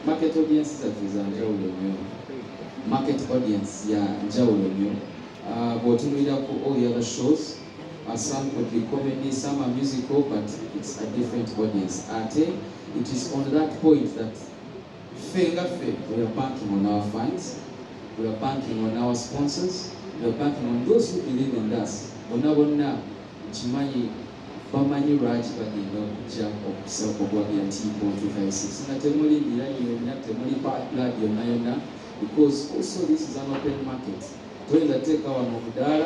market audience is a market audience, but all the other shows, some could be comedy, some are musical, but it's a different audience. It is on that point that we are banking on our fans, we are banking on our sponsors, we are banking on those who believe in us. Bamanyi lwaki bagenda okujja okusooka okuwagira TPaul 256 nga temuli mbira yonna temuli backlog yonna yonna, because also this is an open market. Toyinza teeka wano omudaala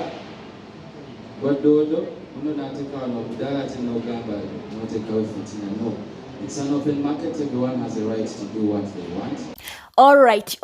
gwa doodo muno n'ateeka wano omudaala ate n'ogamba n'oteekawo fitina. No, it's an open market. Everyone has a right to do what they want. Alright,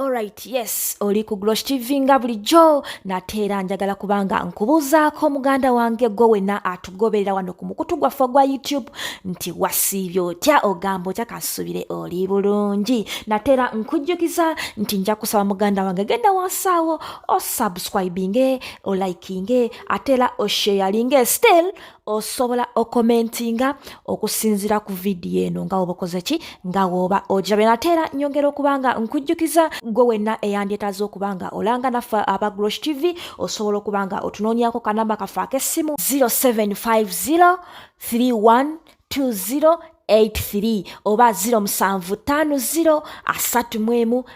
yes, oli ku Glosh TV nga bulijjo, nateera njagala kubanga nkubuuzaako muganda wange gwe wenna atugoberera wano ku mukutu gwaffe gwa YouTube nti wasiibye otya, ogamba otya, kansubire oli bulungi. Nateera nkujjukiza nti nja kusaba muganda wange genda wansaawo osubscribinge, olikinge, ateera osharinge, still osobola okomentinga okusinzira ku video eno nga oba okoze ki, nga woba ogirabe. Nateera nyongera okubanga nkujjukiza gwe wenna eyandyetaaze okubanga olanga naffe aba Glosh TV, osobola okubanga otunoonyako kanamba kaffe ak'essimu 0750 312083 oba 0750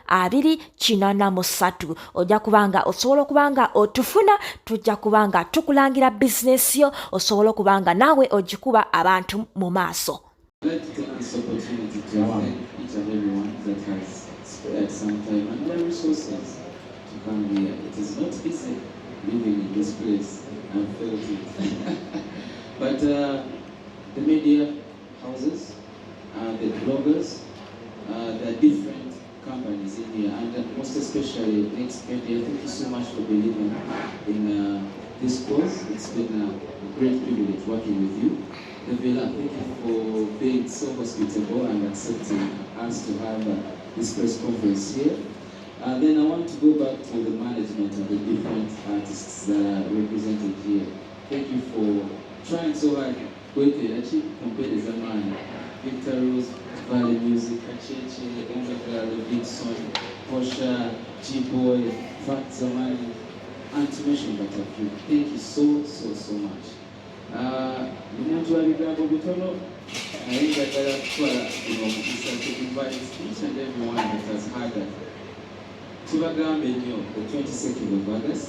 312083. ojja kubanga osobola okubanga otufuna, tujja kubanga tukulangira bizinesi yo, osobola okubanga naawe ogikuba abantu mu maaso. I'd like to take this opportunity to thank each and everyone that has spared some time and their resources to come here. It is not easy living in this place. I felt it. But the media houses, the bloggers, the different companies in here, and most especially Next Media, thank you so much for believing in this cause. It's been a great privilege working with you. Nevela, thank you for being so hospitable and accepting us to have this press conference here. Then I want to go back to the management of the different artists that are represented here. Thank you for trying so hard. Victor Rose, Valley Music, Kacheche, Omega, Dixon, Posha, G-Boy, Fat Zamani, and to mention but a few. Thank you so much. Each and everyone that has had that. The 22nd of August,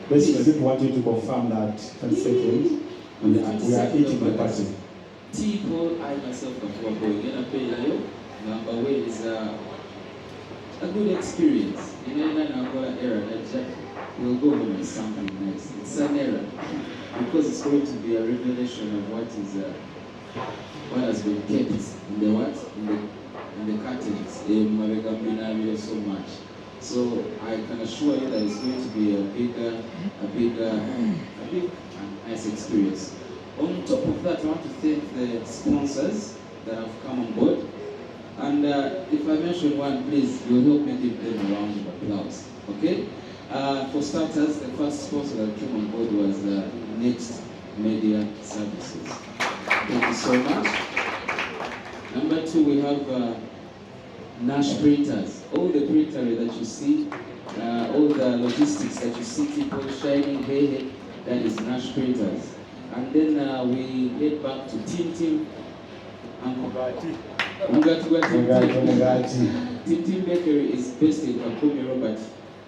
basically, I just want you to confirm that 22nd, we are eating the party. TPaul, I myself, Kakoba, number one is a good experience. In an era that we'll go home with something nice. It's an era because it's going to be a revelation of what is what has been kept in the what in the curtains. So much. So I can assure you that it's going to be a big and nice experience. On top of that, I want to thank the sponsors that have come on board. And if I mention one, please, you'll help me give them a round of applause. Okay? For starters, the first sponsor that came on board was Next Media Services. Thank you so much. Number two, we have Nash Printers. All the printery that you see, all the logistics that you see, people shining, hey, that is Nash Printers. And then we head back to Tim Bakery is based in Kakoba, but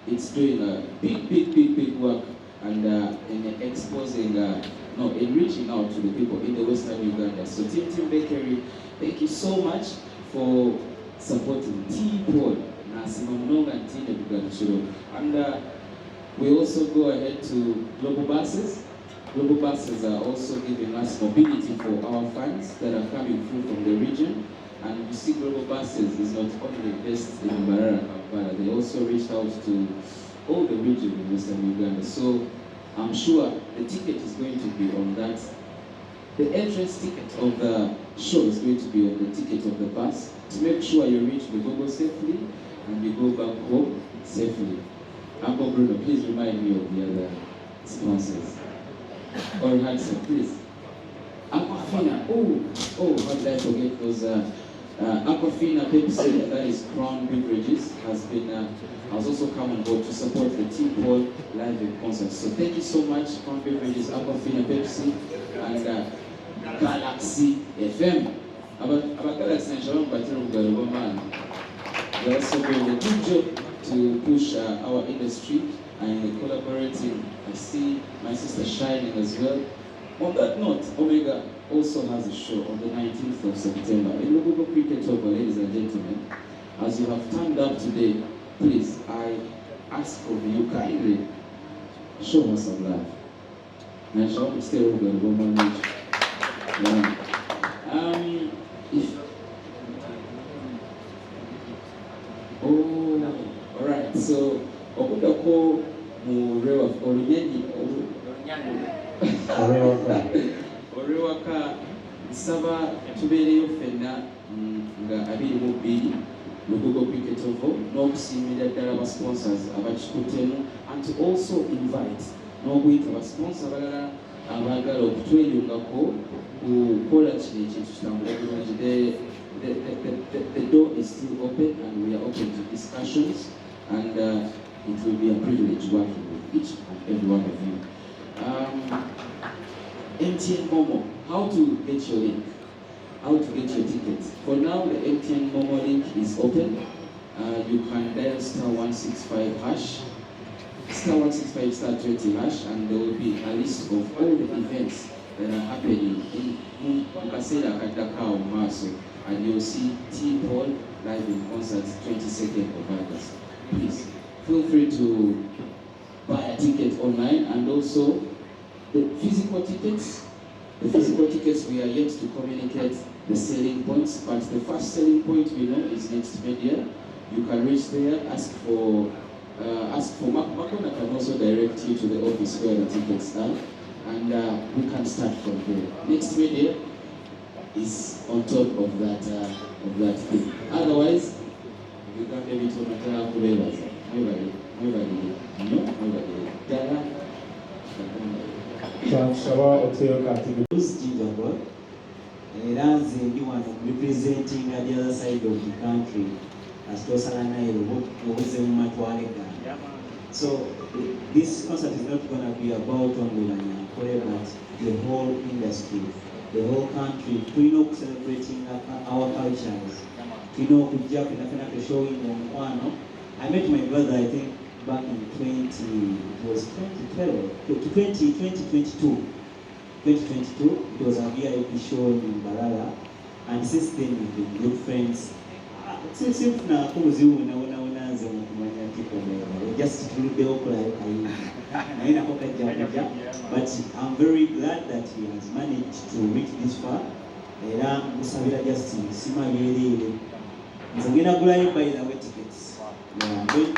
it's doing a big work and in exposing, in reaching out to the people in the Western Uganda. So Tim Bakery, thank you so much for supporting TPaul and we also go ahead to Global Buses. Global Buses are also giving us mobility for our fans that are coming through from the region. And you see Global Buses is not only based in Mbarara, but they also reached out to all the region in Western Uganda. So I'm sure the ticket is going to be on that. The entrance ticket of the show is going to be on the ticket of the bus to make sure you reach Endongo safely and you go back home safely. Uncle Bruno, please remind me of the other sponsors. Or Hudson, please. Aquafina. Oh, how did I forget those Aquafina Pepsi, that is Crown Beverages, has also come on board to support the TPaul live in concert. So thank you so much, Crown Beverages, Aquafina Pepsi, and Galaxy FM. About Galaxy and man, they also doing a good job to push our industry and collaborating. I see my sister shining as well. On that note, Omega also has a show on the 19th of September in Okuva Cricket Over, ladies and gentlemen. As you have turned up today, please, I ask of you kindly, show us some love. And show me stay over the woman. Alright, so Okuva Murewa Olunyeni Orewaka nsaba tubeereyo ffenna nga 22 Okuva Cricket Over n'okusiimira ddala aba sponsors abakikuttemu, and to also invite n'okuyita abasponsa abalala abaagala okutweyungako kukola kino ekintu kitambula bulungi. The door is still open and we are open to discussions, and it will be a privilege working with each and every one of you. MTN Momo, how to get your link, how to get your tickets. For now, the MTN Momo link is open. You can dial *165 hash, *165 *20 hash, and there will be a list of all the events that are happening in Mukasera Kadakao Maso, and you'll see TPaul live in concert 22nd of August. Please feel free to buy a ticket online, and also the physical tickets. The physical tickets, we are yet to communicate the selling points, but the first selling point we know is next media. You can reach there, ask for Makona can also direct you to the office where the tickets are, and we can start from there. Next media is on top of that thing. Otherwise, you can maybe to Matara Kurelas. Nobody. Era nze ndi wano representing the other side of the country as tosala naye obuze mu matwale gano. So this concert is not going to be about only Kore, but the whole industry, the whole country. We know celebrating our cultures. We know to showing on. I met my brother, I think, back in 2022. It was a VIP show in Mbarara, and since then we've been good friends. Since now, just but I'm very glad that he has managed to reach this far. I'm going to buy the tickets. Yeah, I'm going to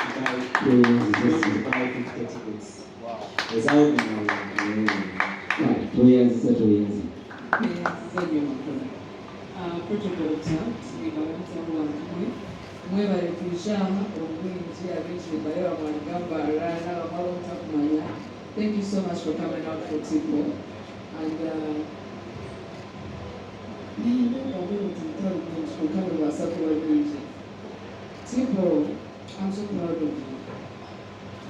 buy 50 tickets. Thank you so much for coming out for TPaul. And TPaul, I'm so proud of you.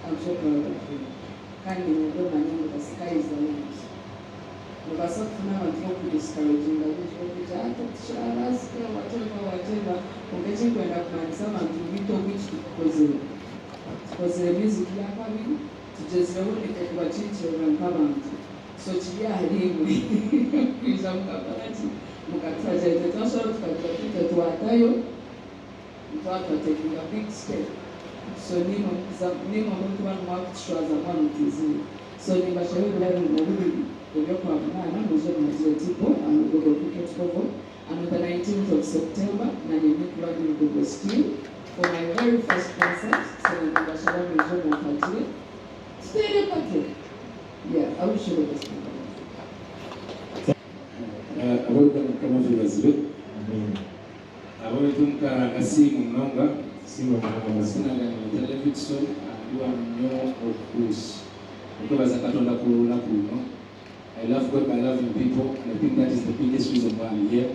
I'm so proud of you. Kindly, you know my name, the sky is the limit. But I thought now I'm not discouraging. I was whatever. I'm getting to end up my son and to be told which because the music you are coming to just know what children come. So to be a him, is a capacity. Mukataja, the transfer of the to Atayo, without taking a big step. So name of one mark shows a one disease. So the Bashar learning the local man was on TPaul and Okuva Cricket Over. And on the 19th of September, Nanyemi Club will go still for my very first concert. So the Bashar Museum of Fatigue. Stay in the packet. Yeah, I wish you the best. Welcome kama vile zile. Awe tunka asimu mnonga, simu mnonga sina ngani television and nyo okus. Because akatonda kulula kuno. I love God by loving people, and I think that is the biggest reason why I'm here.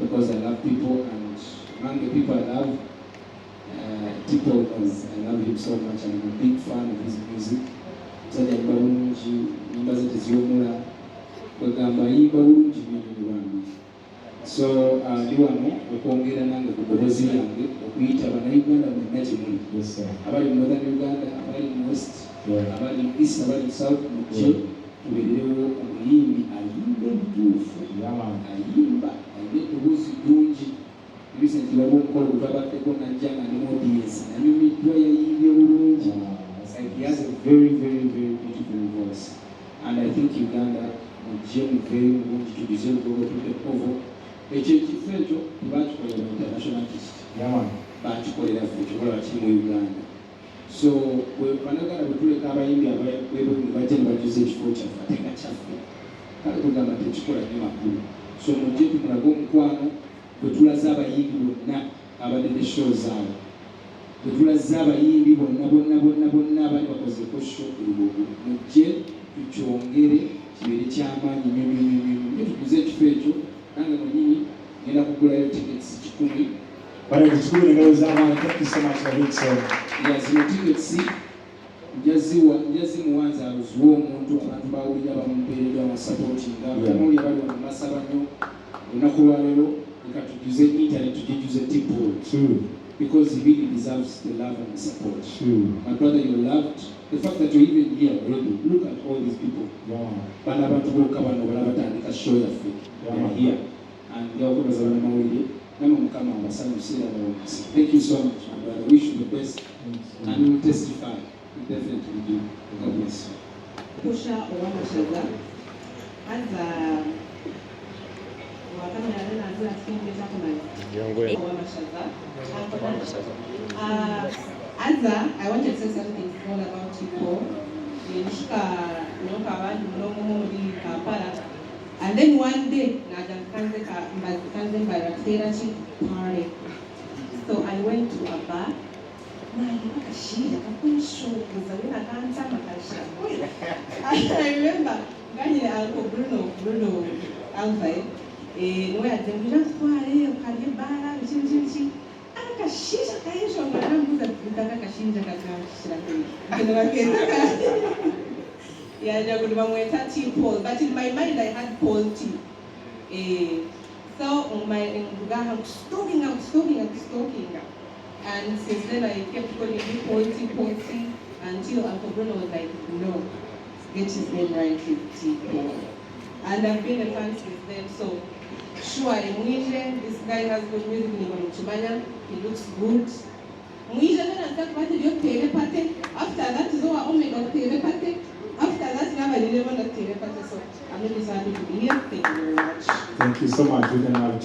Because I love people, and among the people I love. TPaul knows I love him so much and I'm a big fan of his music. Musajja yimba bulungi, nyimba ze teziwummula, kwegamba yimba bulungi nnyo bambi. So ndi wano okwongera nange ku ddoboozi yange okuyita bannayuganda bonna gye muli. Abali mu Northern Uganda, abali mu West, abali mu East, abali mu South, mujje tubeerewo omuyimbi ayimba ebituufu, ayimba ayimba eddoboozi ddungi. Recently waliwo omukolo gwe twabaddeko najja nga ne audience nanyumiddwa yayimbye bulungi. He has a very, very, very beautiful voice. And I think Uganda mujje muveeyo bulungi tugize olugogo tutekovo. Ekyo ekifo ekyo tebakikolera mu international artist. Bakikolera ffe kikola kiri mu Uganda. So banaganda bwe tuleka abayimbi abebwe bajja ne bajuza ekifo kyaffe ate nga kyaffe. Kale tugamba tekikola nnyo makulu. So mujje tumulage omukwano bwe tulaze abayimbi bonna abadde ne show zaabwe. Bwe tulaze abayimbi bonna abali bakozeko show ku lubugu. Mujje tukyongere kibeere ky'amaanyi nnyo tuguze ekifo ekyo. Nange mwennyini ngenda kugulayo tickets 10. But it's good to go down. Thank you so much for it. So yazino tickets njazimuwanza aluziwa omuntu abantu bawulira bamupeerera amasapootinga bamuli abali bamumasaba nnyo olunaku lwaleero leka tujuze internet tugijuze TPaul because he really deserves the love and the support. My brother, you're loved. The fact that you're even here already, look at all these people. Bana abantu boka bano balabatandika show yaffe. They're here and yakobaza bana mawulire namwe mukama abasanyusira bawomesa. Thank you so much, my brother. Wish you the best and we will testify. We definitely do. God bless you. Pusha Owamashaza as I wanted to say something small about TPaul. And then one day, party. So I went to a bar. I remember Bruno Alvay. Where the just Kalibara, Akakasiza kaisho ngaramuza Akakasiza yeah, TPaul, but in my mind I had Paul T. So on my I'm stalking. And since then I kept calling him Paul T until Uncle Bruno was like, no, get his name right with TPaul. And I've been a fan since then, so sure, this guy has good music in he looks good. After that is all after that now I didn't want to so I'm really happy to be here. Thank you very much. Thank you so much. We can have